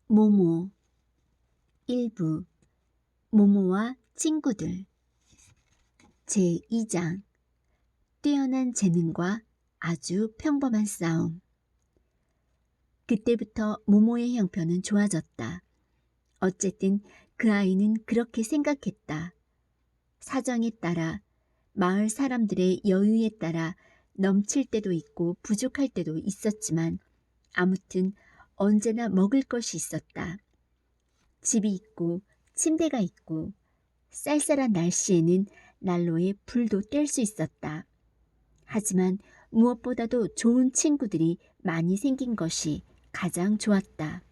모모 일부 모모와 친구들 제2장 뛰어난 재능과 아주 평범한 싸움. 그때부터 모모의 형편은 좋아졌다. 어쨌든 그 아이는 그렇게 생각했다. 사정에 따라, 마을 사람들의 여유에 따라 넘칠 때도 있고 부족할 때도 있었지만 아무튼 언제나 먹을 것이 있었다. 집이 있고 침대가 있고 쌀쌀한 날씨에는 난로에 불도 뗄 수 있었다. 하지만 무엇보다도 좋은 친구들이 많이 생긴 것이 가장 좋았다.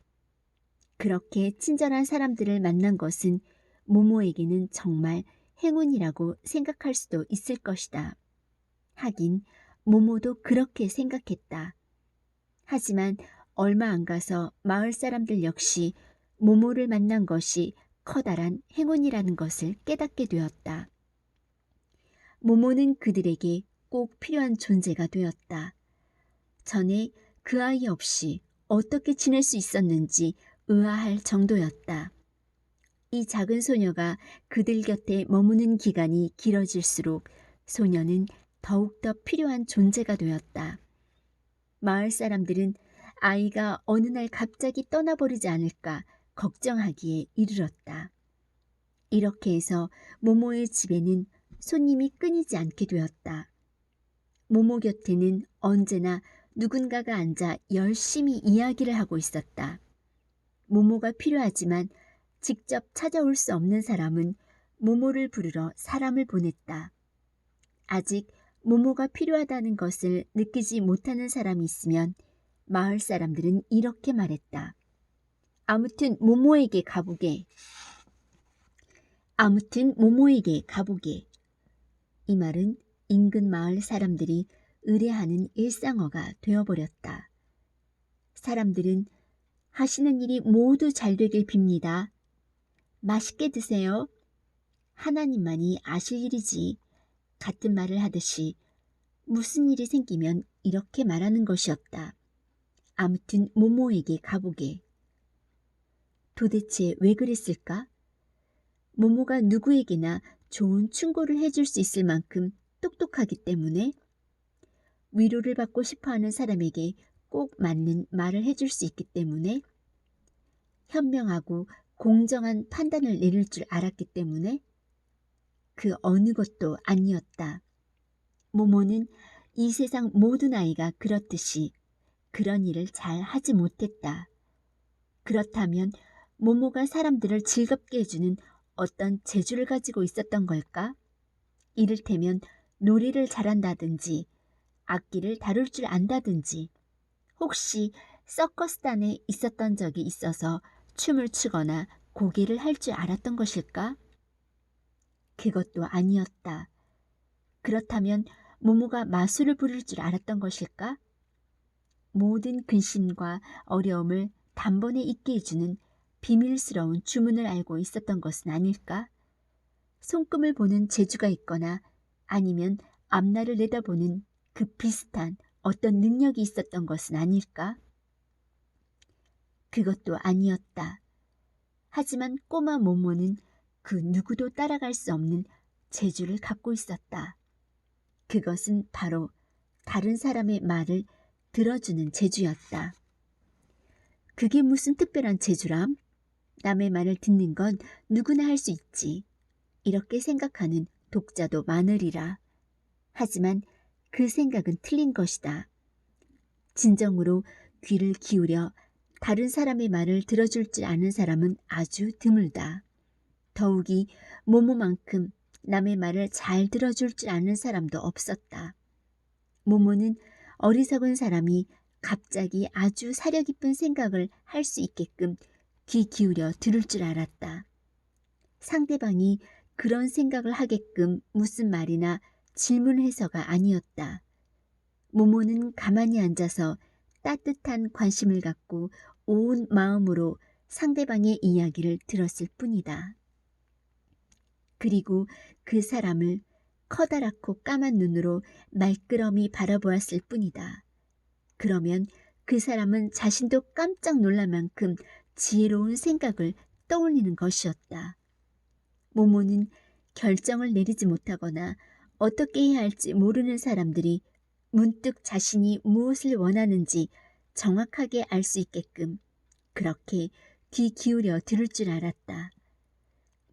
그렇게 친절한 사람들을 만난 것은 모모에게는 정말 행운이라고 생각할 수도 있을 것이다. 하긴 모모도 그렇게 생각했다. 하지만 얼마 안 가서 마을 사람들 역시 모모를 만난 것이 커다란 행운이라는 것을 깨닫게 되었다. 모모는 그들에게 꼭 필요한 존재가 되었다. 전에 그 아이 없이 어떻게 지낼 수 있었는지 의아할 정도였다. 이 작은 소녀가 그들 곁에 머무는 기간이 길어질수록 소녀는 더욱더 필요한 존재가 되었다. 마을 사람들은 아이가 어느 날 갑자기 떠나버리지 않을까 걱정하기에 이르렀다. 이렇게 해서 모모의 집에는 손님이 끊이지 않게 되었다. 모모 곁에는 언제나 누군가가 앉아 열심히 이야기를 하고 있었다. 모모가 필요하지만 직접 찾아올 수 없는 사람은 모모를 부르러 사람을 보냈다. 아직 모모가 필요하다는 것을 느끼지 못하는 사람이 있으면 마을 사람들은 이렇게 말했다. 아무튼 모모에게 가보게. 이 말은 인근 마을 사람들이 의뢰하는 일상어가 되어버렸다. 사람들은 하시는 일이 모두 잘 되길 빕니다. 맛있게 드세요. 하나님만이 아실 일이지. 같은 말을 하듯이 무슨 일이 생기면 이렇게 말하는 것이었다. 아무튼 모모에게 가보게. 도대체 왜 그랬을까? 모모가 누구에게나 좋은 충고를 해줄 수 있을 만큼 똑똑하기 때문에, 위로를 받고 싶어하는 사람에게 꼭 맞는 말을 해줄 수 있기 때문에, 현명하고 공정한 판단을 내릴 줄 알았기 때문에, 그 어느 것도 아니었다. 모모는 이 세상 모든 아이가 그렇듯이 그런 일을 잘 하지 못했다. 그렇다면 모모가 사람들을 즐겁게 해주는 어떤 재주를 가지고 있었던 걸까? 이를테면 노래를 잘한다든지 악기를 다룰 줄 안다든지 혹시 서커스단에 있었던 적이 있어서 춤을 추거나 고개를 할 줄 알았던 것일까? 그것도 아니었다. 그렇다면 모모가 마술을 부릴 줄 알았던 것일까? 모든 근심과 어려움을 단번에 잊게 해주는 비밀스러운 주문을 알고 있었던 것은 아닐까? 손금을 보는 재주가 있거나 아니면 앞날을 내다보는 그 비슷한 어떤 능력이 있었던 것은 아닐까? 그것도 아니었다. 하지만 꼬마 모모는 그 누구도 따라갈 수 없는 재주를 갖고 있었다. 그것은 바로 다른 사람의 말을 들어주는 재주였다. 그게 무슨 특별한 재주람? 남의 말을 듣는 건 누구나 할 수 있지. 이렇게 생각하는 독자도 많으리라. 하지만 그 생각은 틀린 것이다. 진정으로 귀를 기울여 다른 사람의 말을 들어줄 줄 아는 사람은 아주 드물다. 더욱이 모모만큼 남의 말을 잘 들어줄 줄 아는 사람도 없었다. 모모는 어리석은 사람이 갑자기 아주 사려 깊은 생각을 할 수 있게끔 귀 기울여 들을 줄 알았다. 상대방이 그런 생각을 하게끔 무슨 말이나 질문해서가 아니었다. 모모는 가만히 앉아서 따뜻한 관심을 갖고 온 마음으로 상대방의 이야기를 들었을 뿐이다. 그리고 그 사람을 커다랗고 까만 눈으로 말끄러미 바라보았을 뿐이다. 그러면 그 사람은 자신도 깜짝 놀랄 만큼 지혜로운 생각을 떠올리는 것이었다. 모모는 결정을 내리지 못하거나 어떻게 해야 할지 모르는 사람들이 문득 자신이 무엇을 원하는지 정확하게 알 수 있게끔 그렇게 귀 기울여 들을 줄 알았다.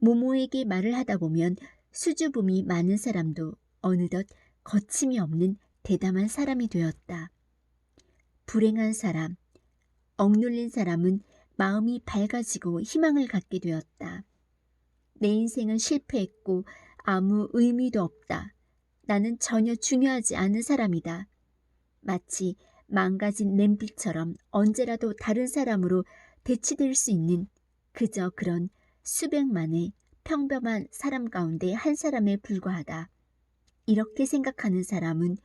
모모에게 말을 하다 보면 수줍음이 많은 사람도 어느덧 거침이 없는 대담한 사람이 되었다. 불행한 사람, 억눌린 사람은 마음이 밝아지고 희망을 갖게 되었다. 내 인생은 실패했고 아무 의미도 없다. 나는 전혀 중요하지 않은 사람이다. 마치 망가진 냄비처럼 언제라도 다른 사람으로 대치될 수 있는 그저 그런 수백만의 평범한 사람 가운데 한 사람에 불과하다. 이렇게 생각하는 사람은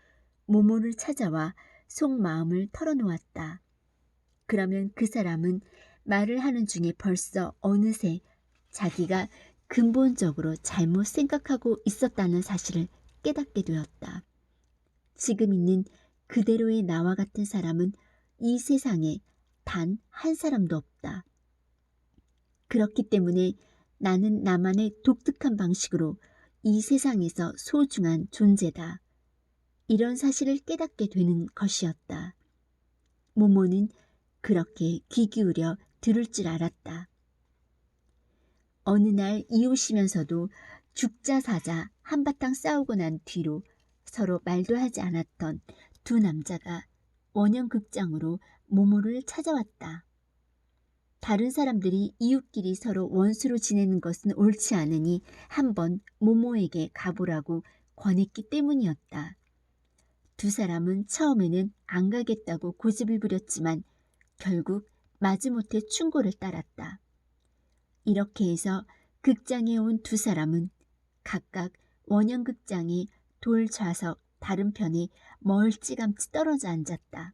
모모를 찾아와 속마음을 털어놓았다. 그러면 그 사람은 말을 하는 중에 벌써 어느새 자기가 근본적으로 잘못 생각하고 있었다는 사실을 깨닫게 되었다. 지금 있는 그대로의 나와 같은 사람은 이 세상에 단 한 사람도 없다. 그렇기 때문에 나는 나만의 독특한 방식으로 이 세상에서 소중한 존재다. 이런 사실을 깨닫게 되는 것이었다. 모모는 그렇게 귀 기울여 들을 줄 알았다. 어느 날 이웃이면서도 죽자 사자 한바탕 싸우고 난 뒤로 서로 말도 하지 않았던 두 남자가 원형극장으로 모모를 찾아왔다. 다른 사람들이 이웃끼리 서로 원수로 지내는 것은 옳지 않으니 한번 모모에게 가보라고 권했기 때문이었다. 두 사람은 처음에는 안 가겠다고 고집을 부렸지만 결국 마지못해 충고를 따랐다. 이렇게 해서 극장에 온 두 사람은 각각 원형극장의 돌 좌석 다른 편에 멀찌감치 떨어져 앉았다.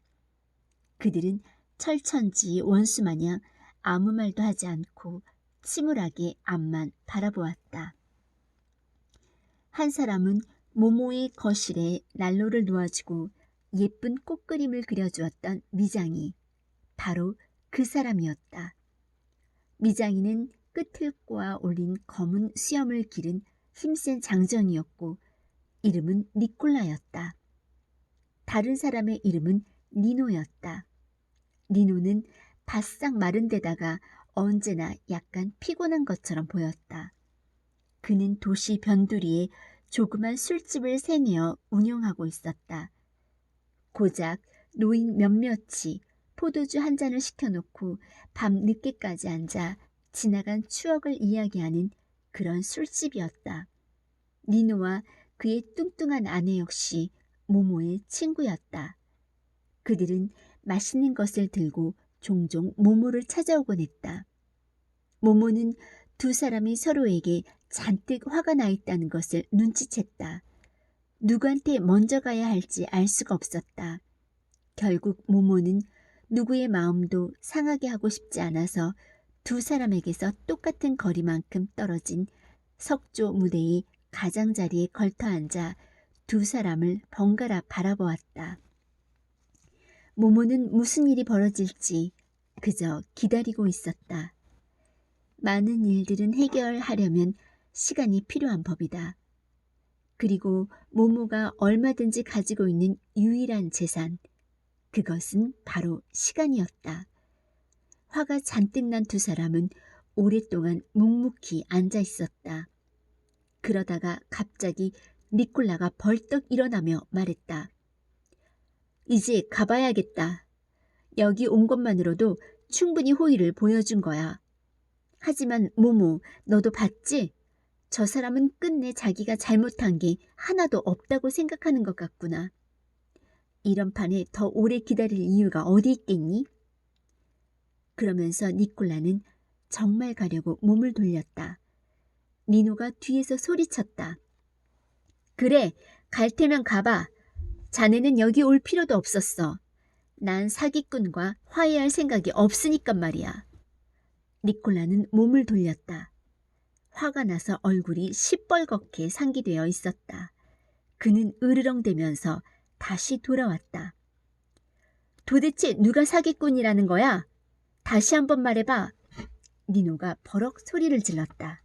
그들은 철천지 원수마냥 아무 말도 하지 않고 침울하게 앞만 바라보았다. 한 사람은 모모의 거실에 난로를 놓아주고 예쁜 꽃그림을 그려주었던 미장이 바로 그 사람이었다. 미장이는 끝을 꼬아 올린 검은 수염을 기른 힘센 장정이었고 이름은 니콜라였다. 다른 사람의 이름은 니노였다. 니노는 바싹 마른 데다가 언제나 약간 피곤한 것처럼 보였다. 그는 도시 변두리에 조그만 술집을 새내어 운영하고 있었다. 고작 노인 몇몇이 포도주 한 잔을 시켜놓고 밤 늦게까지 앉아 지나간 추억을 이야기하는 그런 술집이었다. 니노와 그의 뚱뚱한 아내 역시 모모의 친구였다. 그들은 맛있는 것을 들고 종종 모모를 찾아오곤 했다. 모모는 두 사람이 서로에게 잔뜩 화가 나 있다는 것을 눈치챘다. 누구한테 먼저 가야 할지 알 수가 없었다. 결국 모모는 누구의 마음도 상하게 하고 싶지 않아서 두 사람에게서 똑같은 거리만큼 떨어진 석조 무대의 가장자리에 걸터앉아 두 사람을 번갈아 바라보았다. 모모는 무슨 일이 벌어질지 그저 기다리고 있었다. 많은 일들은 해결하려면 시간이 필요한 법이다. 그리고 모모가 얼마든지 가지고 있는 유일한 재산, 그것은 바로 시간이었다. 화가 잔뜩 난 두 사람은 오랫동안 묵묵히 앉아 있었다. 그러다가 갑자기 니콜라가 벌떡 일어나며 말했다. 이제 가봐야겠다. 여기 온 것만으로도 충분히 호의를 보여준 거야. 하지만 모모, 너도 봤지? 저 사람은 끝내 자기가 잘못한 게 하나도 없다고 생각하는 것 같구나. 이런 판에 더 오래 기다릴 이유가 어디 있겠니? 그러면서 니콜라는 정말 가려고 몸을 돌렸다. 니노가 뒤에서 소리쳤다. 그래, 갈 테면 가봐. 자네는 여기 올 필요도 없었어. 난 사기꾼과 화해할 생각이 없으니까 말이야. 니콜라는 몸을 돌렸다. 화가 나서 얼굴이 시뻘겋게 상기되어 있었다. 그는 으르렁대면서 다시 돌아왔다. 도대체 누가 사기꾼이라는 거야? 다시 한번 말해봐. 니노가 버럭 소리를 질렀다.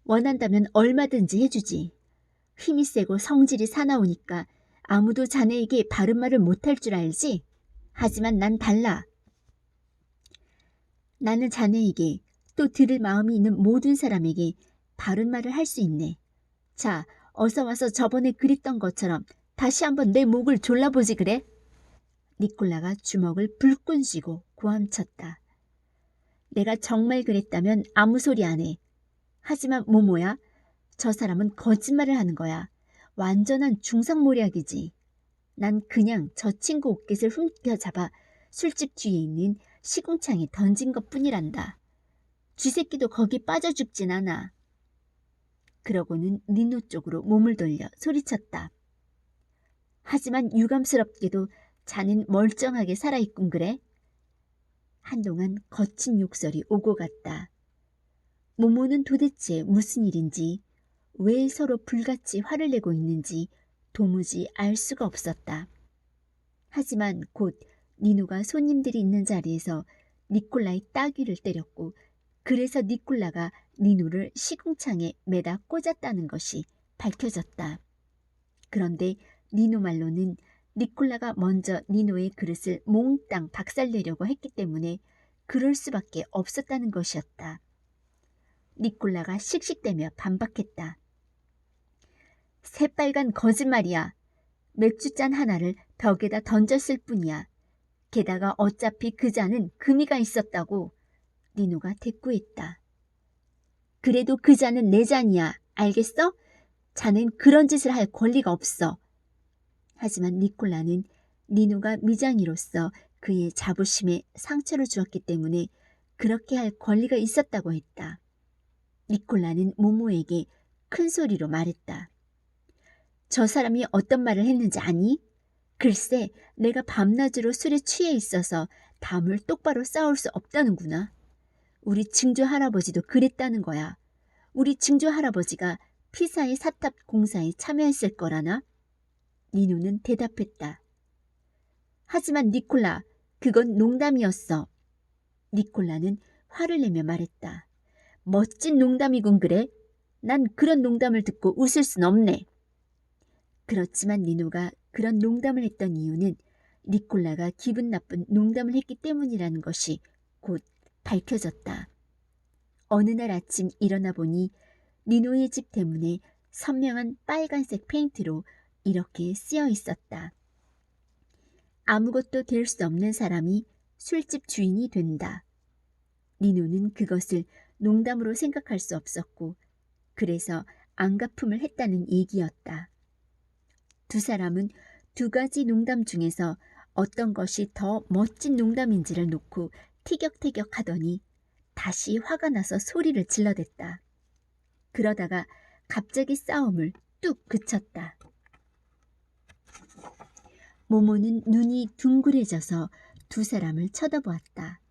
원한다면 얼마든지 해주지. 힘이 세고 성질이 사나우니까 아무도 자네에게 바른 말을 못할 줄 알지? 하지만 난 달라. 나는 자네에게 또 들을 마음이 있는 모든 사람에게 바른 말을 할 수 있네. 자, 어서 와서 저번에 그랬던 것처럼 다시 한번 내 목을 졸라보지 그래? 니콜라가 주먹을 불끈 쥐고 고함쳤다. 내가 정말 그랬다면 아무 소리 안 해. 하지만 모모야, 저 사람은 거짓말을 하는 거야. 완전한 중상모략이지. 난 그냥 저 친구 옷깃을 훔겨잡아 술집 뒤에 있는 시궁창에 던진 것뿐이란다. 쥐새끼도 거기 빠져 죽진 않아. 그러고는 니노 쪽으로 몸을 돌려 소리쳤다. 하지만 유감스럽게도 자넨 멀쩡하게 살아있군 그래? 한동안 거친 욕설이 오고 갔다. 모모는 도대체 무슨 일인지, 왜 서로 불같이 화를 내고 있는지 도무지 알 수가 없었다. 하지만 곧 니노가 손님들이 있는 자리에서 니콜라의 따귀를 때렸고, 그래서 니콜라가 니노를 시궁창에 매다 꽂았다는 것이 밝혀졌다. 그런데 니노 말로는 니콜라가 먼저 니노의 그릇을 몽땅 박살내려고 했기 때문에 그럴 수밖에 없었다는 것이었다. 니콜라가 씩씩대며 반박했다. 새빨간 거짓말이야. 맥주잔 하나를 벽에다 던졌을 뿐이야. 게다가 어차피 그 잔은 금이가 있었다고. 니노가 대꾸했다. 그래도 그 잔은 내 잔이야. 알겠어? 자넨 그런 짓을 할 권리가 없어. 하지만 니콜라는 니노가 미장이로서 그의 자부심에 상처를 주었기 때문에 그렇게 할 권리가 있었다고 했다. 니콜라는 모모에게 큰 소리로 말했다. 저 사람이 어떤 말을 했는지 아니? 글쎄, 내가 밤낮으로 술에 취해 있어서 담을 똑바로 쌓을 수 없다는구나. 우리 증조 할아버지도 그랬다는 거야. 우리 증조 할아버지가 피사의 사탑 공사에 참여했을 거라나? 니노는 대답했다. 하지만 니콜라, 그건 농담이었어. 니콜라는 화를 내며 말했다. 멋진 농담이군 그래? 난 그런 농담을 듣고 웃을 순 없네. 그렇지만 니노가 그런 농담을 했던 이유는 니콜라가 기분 나쁜 농담을 했기 때문이라는 것이 곧 밝혀졌다. 어느 날 아침 일어나 보니 니노의 집 대문에 선명한 빨간색 페인트로 이렇게 쓰여 있었다. 아무것도 될 수 없는 사람이 술집 주인이 된다. 니노는 그것을 농담으로 생각할 수 없었고 그래서 안가품을 했다는 얘기였다. 두 사람은 두 가지 농담 중에서 어떤 것이 더 멋진 농담인지를 놓고 티격태격하더니 다시 화가 나서 소리를 질러댔다. 그러다가 갑자기 싸움을 뚝 그쳤다. 모모는 눈이 둥그레져서 두 사람을 쳐다보았다.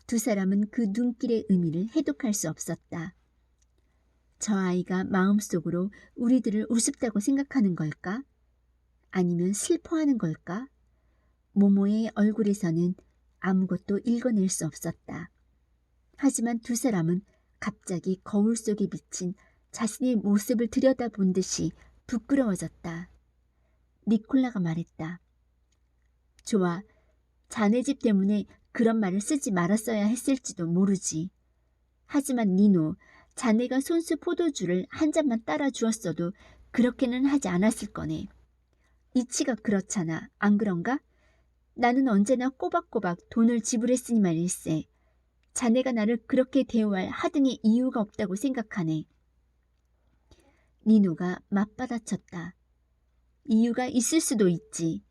두 사람은 그 눈길의 의미를 해독할 수 없었다. 저 아이가 마음속으로 우리들을 우습다고 생각하는 걸까? 아니면 슬퍼하는 걸까? 모모의 얼굴에서는 아무것도 읽어낼 수 없었다. 하지만 두 사람은 갑자기 거울 속에 비친 자신의 모습을 들여다본 듯이 부끄러워졌다. 니콜라가 말했다. 좋아, 자네 집 때문에 그런 말을 쓰지 말았어야 했을지도 모르지. 하지만 니노, 자네가 손수 포도주를 한 잔만 따라 주었어도 그렇게는 하지 않았을 거네. 이치가 그렇잖아, 안 그런가? 나는 언제나 꼬박꼬박 돈을 지불했으니 말일세. 자네가 나를 그렇게 대우할 하등의 이유가 없다고 생각하네. 니노가 맞받아쳤다. 이유가 있을 수도 있지.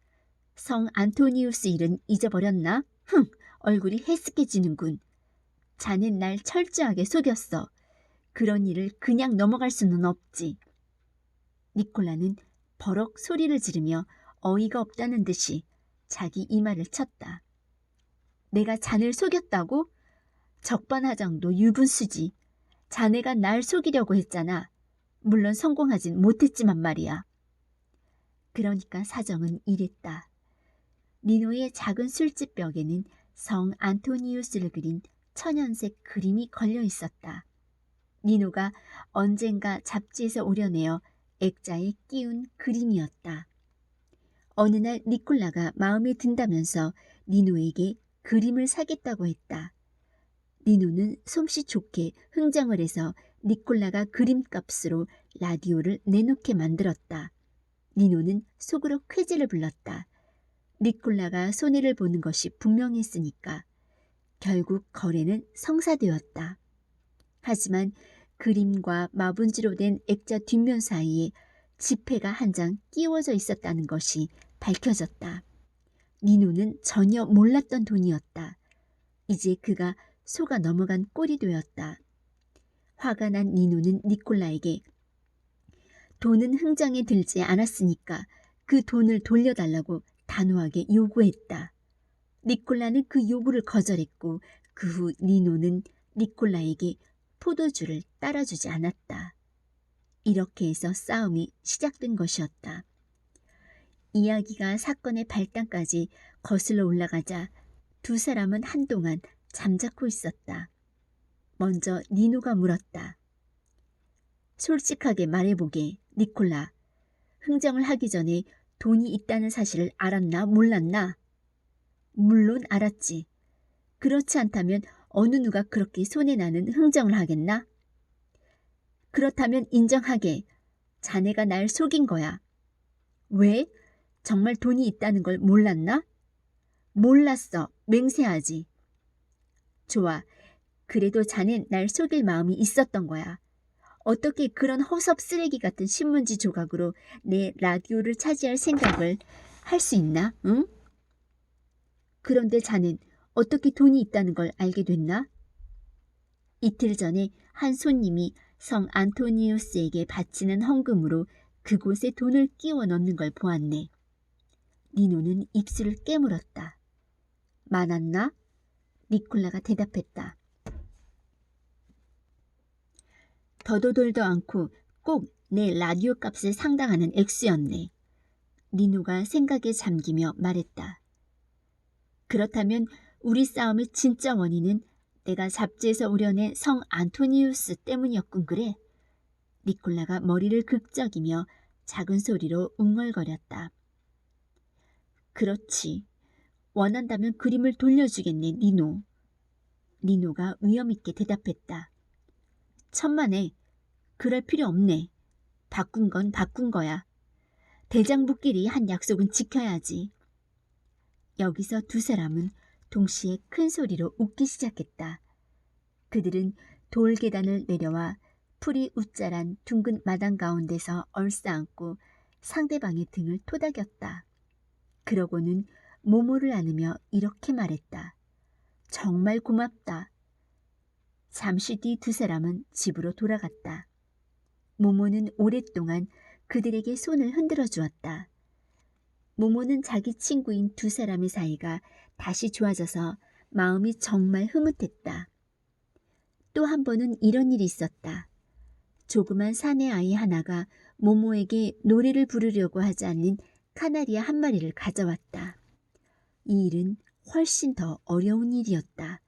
성 안토니우스 일은 잊어버렸나? 흥, 얼굴이 해쓱해지는군. 자넨 날 철저하게 속였어. 그런 일을 그냥 넘어갈 수는 없지. 니콜라는 버럭 소리를 지르며 어이가 없다는 듯이 자기 이마를 쳤다. 내가 자네를 속였다고? 적반하장도 유분수지. 자네가 날 속이려고 했잖아. 물론 성공하진 못했지만 말이야. 그러니까 사정은 이랬다. 니노의 작은 술집 벽에는 성 안토니우스를 그린 천연색 그림이 걸려 있었다. 니노가 언젠가 잡지에서 오려내어 액자에 끼운 그림이었다. 어느 날 니콜라가 마음에 든다면서 니노에게 그림을 사겠다고 했다. 니노는 솜씨 좋게 흥정을 해서 니콜라가 그림값으로 라디오를 내놓게 만들었다. 니노는 속으로 쾌재를 불렀다. 니콜라가 손해를 보는 것이 분명했으니까. 결국 거래는 성사되었다. 하지만 그림과 마분지로 된 액자 뒷면 사이에 지폐가 한 장 끼워져 있었다는 것이 밝혀졌다. 니노는 전혀 몰랐던 돈이었다. 이제 그가 속아 넘어간 꼴이 되었다. 화가 난 니노는 니콜라에게 돈은 흥정에 들지 않았으니까 그 돈을 돌려달라고 단호하게 요구했다. 니콜라는 그 요구를 거절했고 그 후 니노는 니콜라에게 포도주를 따라주지 않았다. 이렇게 해서 싸움이 시작된 것이었다. 이야기가 사건의 발단까지 거슬러 올라가자 두 사람은 한동안 잠자코 있었다. 먼저 니노가 물었다. 솔직하게 말해보게, 니콜라. 흥정을 하기 전에 돈이 있다는 사실을 알았나 몰랐나? 물론 알았지. 그렇지 않다면 어느 누가 그렇게 손해나는 흥정을 하겠나? 그렇다면 인정하게. 자네가 날 속인 거야. 왜? 정말 돈이 있다는 걸 몰랐나? 몰랐어. 맹세하지. 좋아. 그래도 자넨 날 속일 마음이 있었던 거야. 어떻게 그런 허섭 쓰레기 같은 신문지 조각으로 내 라디오를 차지할 생각을 할 수 있나? 응? 그런데 자넨 어떻게 돈이 있다는 걸 알게 됐나? 이틀 전에 한 손님이 성 안토니우스에게 바치는 헌금으로 그곳에 돈을 끼워 넣는 걸 보았네. 니노는 입술을 깨물었다. 많았나? 니콜라가 대답했다. 더도돌도 않고 꼭 내 라디오 값에 상당하는 액수였네. 니노가 생각에 잠기며 말했다. 그렇다면 우리 싸움의 진짜 원인은 내가 잡지에서 우려낸 성 안토니우스 때문이었군 그래? 니콜라가 머리를 극적이며 작은 소리로 웅얼거렸다. 그렇지. 원한다면 그림을 돌려주겠네, 니노. 니노가 위엄있게 대답했다. 천만에. 그럴 필요 없네. 바꾼 건 바꾼 거야. 대장부끼리 한 약속은 지켜야지. 여기서 두 사람은 동시에 큰 소리로 웃기 시작했다. 그들은 돌 계단을 내려와 풀이 웃자란 둥근 마당 가운데서 얼싸안고 상대방의 등을 토닥였다. 그러고는 모모를 안으며 이렇게 말했다. 정말 고맙다. 잠시 뒤 두 사람은 집으로 돌아갔다. 모모는 오랫동안 그들에게 손을 흔들어 주었다. 모모는 자기 친구인 두 사람의 사이가 다시 좋아져서 마음이 정말 흐뭇했다. 또 한 번은 이런 일이 있었다. 조그만 사내 아이 하나가 모모에게 노래를 부르려고 하지 않는 카나리아 한 마리를 가져왔다. 이 일은 훨씬 더 어려운 일이었다.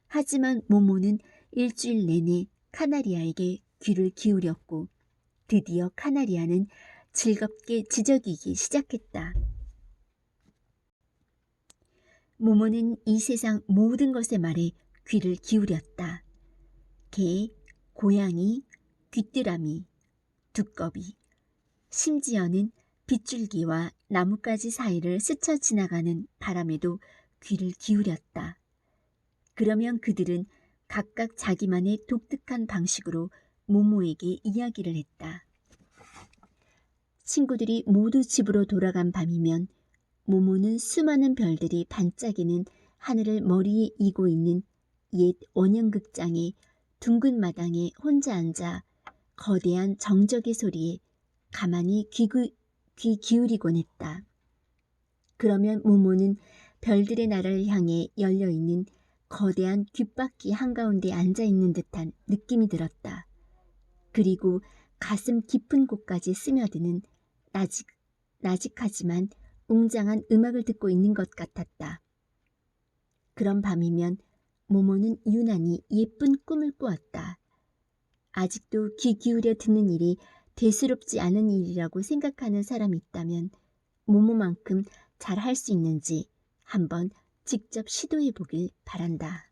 하지만 모모는 일주일 내내 카나리아에게 귀를 기울였고 드디어 카나리아는 즐겁게 지저귀기 시작했다. 모모는 이 세상 모든 것의 말에 귀를 기울였다. 개, 고양이, 귀뚜라미, 두꺼비, 심지어는 빗줄기와 나뭇가지 사이를 스쳐 지나가는 바람에도 귀를 기울였다. 그러면 그들은 각각 자기만의 독특한 방식으로 모모에게 이야기를 했다. 친구들이 모두 집으로 돌아간 밤이면 모모는 수많은 별들이 반짝이는 하늘을 머리에 이고 있는 옛 원형극장의 둥근 마당에 혼자 앉아 거대한 정적의 소리에 가만히 귀 기울이곤 했다. 그러면 모모는 별들의 나라를 향해 열려있는 거대한 귓바퀴 한가운데 앉아있는 듯한 느낌이 들었다. 그리고 가슴 깊은 곳까지 스며드는 나직하지만 웅장한 음악을 듣고 있는 것 같았다. 그런 밤이면 모모는 유난히 예쁜 꿈을 꾸었다. 아직도 귀 기울여 듣는 일이 대수롭지 않은 일이라고 생각하는 사람이 있다면 모모만큼 잘 할 수 있는지 한번 직접 시도해 보길 바란다.